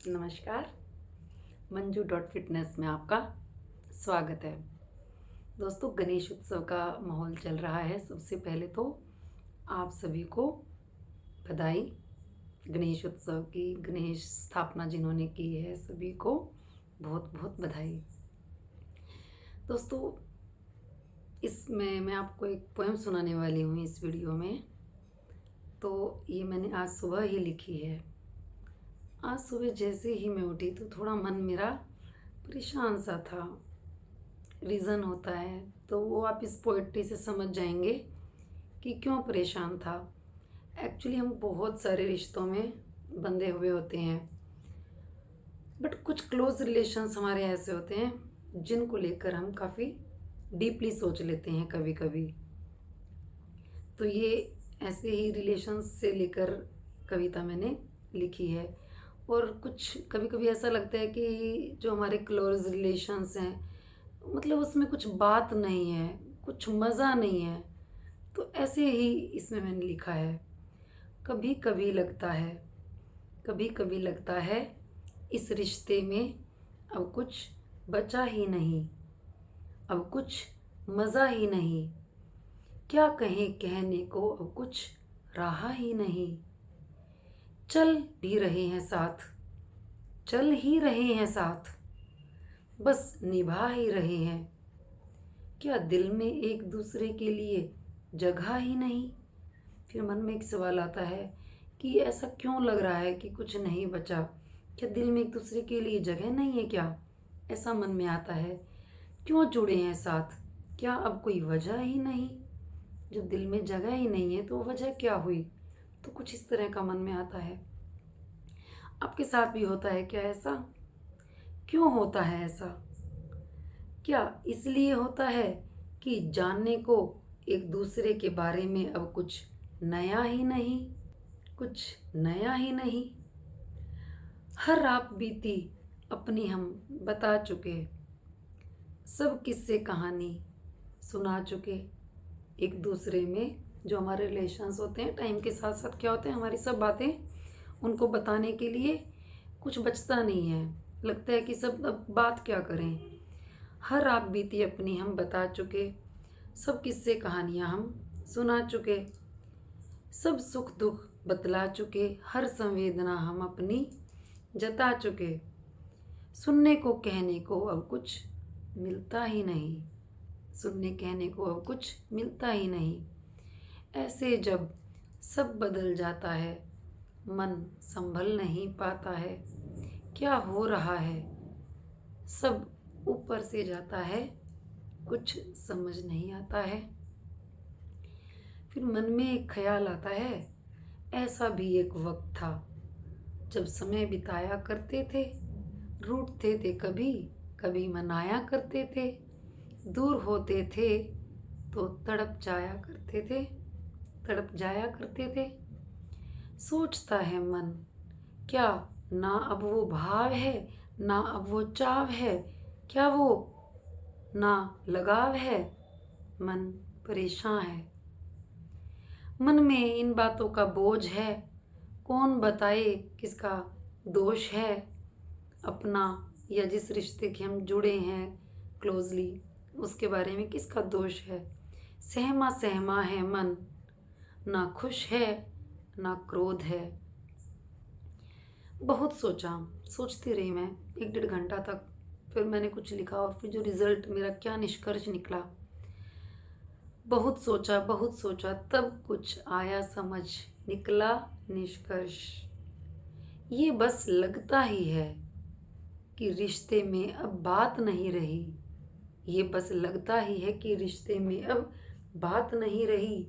नमस्कार। Manju dot fitness में आपका स्वागत है। दोस्तों, गणेश उत्सव का माहौल चल रहा है। सबसे पहले तो आप सभी को बधाई। गणेश उत्सव की, गणेश स्थापना जिन्होंने की है, सभी को बहुत बहुत बधाई। दोस्तों, इसमें मैं आपको एक पोएम सुनाने वाली हूँ इस वीडियो में। तो ये मैंने आज सुबह ही लिखी है। आज सुबह जैसे ही मैं उठी तो थोड़ा मन मेरा परेशान सा था। रीज़न होता है तो वो आप इस पोइट्री से समझ जाएंगे कि क्यों परेशान था। एक्चुअली हम बहुत सारे रिश्तों में बंधे हुए होते हैं, बट कुछ क्लोज रिलेशंस हमारे ऐसे होते हैं जिनको लेकर हम काफ़ी डीपली सोच लेते हैं कभी कभी। तो ये ऐसे ही रिलेशंस से लेकर कविता मैंने लिखी है। और कुछ कभी कभी ऐसा लगता है कि जो हमारे क्लोज रिलेशंस हैं, मतलब उसमें कुछ बात नहीं है, कुछ मज़ा नहीं है। तो ऐसे ही इसमें मैंने लिखा है। कभी कभी लगता है, कभी कभी लगता है इस रिश्ते में अब कुछ बचा ही नहीं, अब कुछ मज़ा ही नहीं। क्या कहें, कहने को अब कुछ रहा ही नहीं। चल भी रहे हैं साथ, चल ही रहे हैं साथ, बस निभा ही रहे हैं। क्या दिल में एक दूसरे के लिए जगह ही नहीं। फिर मन में एक सवाल आता है कि ऐसा क्यों लग रहा है कि कुछ नहीं बचा। क्या दिल में एक दूसरे के लिए जगह नहीं है क्या, ऐसा मन में आता है। क्यों जुड़े हैं साथ, क्या अब कोई वजह ही नहीं। जब दिल में जगह ही नहीं है तो वजह क्या हुई। तो कुछ इस तरह का मन में आता है। आपके साथ भी होता है क्या ऐसा। क्यों होता है ऐसा। क्या इसलिए होता है कि जानने को एक दूसरे के बारे में अब कुछ नया ही नहीं, कुछ नया ही नहीं। हर रात बीती अपनी हम बता चुके, सब किस्से कहानी सुना चुके। एक दूसरे में जो हमारे रिलेशंस होते हैं, टाइम के साथ साथ क्या होते हैं, हमारी सब बातें उनको बताने के लिए कुछ बचता नहीं है। लगता है कि सब अब बात क्या करें। हर रात बीती अपनी हम बता चुके, सब किस्से कहानियाँ हम सुना चुके। सब सुख दुख बतला चुके, हर संवेदना हम अपनी जता चुके। सुनने को कहने को अब कुछ मिलता ही नहीं, सुनने कहने को अब कुछ मिलता ही नहीं। ऐसे जब सब बदल जाता है, मन संभल नहीं पाता है। क्या हो रहा है, सब ऊपर से जाता है, कुछ समझ नहीं आता है। फिर मन में एक ख्याल आता है, ऐसा भी एक वक्त था जब समय बिताया करते थे। रूठते थे कभी, कभी मनाया करते थे। दूर होते थे तो तड़प जाया करते थे, तड़प जाया करते थे। सोचता है मन, क्या ना अब वो भाव है, ना अब वो चाव है। क्या वो ना लगाव है, मन परेशान है। मन में इन बातों का बोझ है, कौन बताए किसका दोष है। अपना या जिस रिश्ते के हम जुड़े हैं क्लोजली, उसके बारे में किसका दोष है। सहमा सहमा है मन, ना खुश है ना क्रोध है। बहुत सोचा, सोचती रही मैं 1-1.5 घंटा तक। फिर मैंने कुछ लिखा और फिर जो रिजल्ट मेरा क्या निष्कर्ष निकला। बहुत सोचा, बहुत सोचा, तब कुछ आया समझ, निकला निष्कर्ष। ये बस लगता ही है कि रिश्ते में अब बात नहीं रही। ये बस लगता ही है कि रिश्ते में अब बात नहीं रही।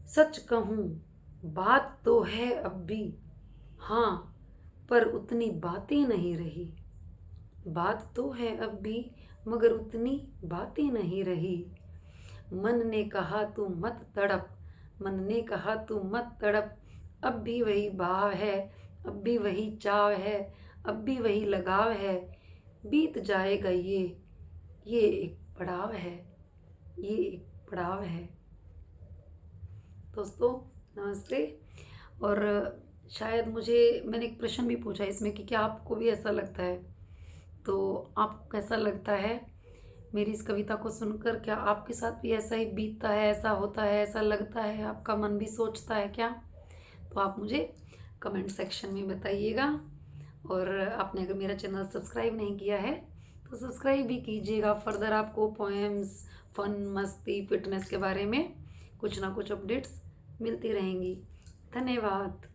सच कहूँ बात तो है अब भी, हाँ, पर उतनी बातें नहीं रही। बात तो है अब भी, मगर उतनी बातें नहीं रही। मन ने कहा तू मत तड़प, मन ने कहा तू मत तड़प। अब भी वही भाव है, अब भी वही चाव है, अब भी वही लगाव है। बीत जाएगा ये एक पड़ाव है, ये एक पड़ाव है। दोस्तों, नमस्ते। और शायद मुझे मैंने एक प्रश्न भी पूछा इसमें कि क्या आपको भी ऐसा लगता है? तो आपको कैसा लगता है मेरी इस कविता को सुनकर? क्या आपके साथ भी ऐसा ही बीतता है, ऐसा होता है, ऐसा लगता है, आपका मन भी सोचता है क्या? तो आप मुझे कमेंट सेक्शन में बताइएगा। और आपने अगर मेरा चैनल सब्सक्राइब नहीं किया है तो सब्सक्राइब भी कीजिएगा। फर्दर आपको पोएम्स, फन, मस्ती, फिटनेस के बारे में कुछ ना कुछ अपडेट्स मिलती रहेंगी। धन्यवाद।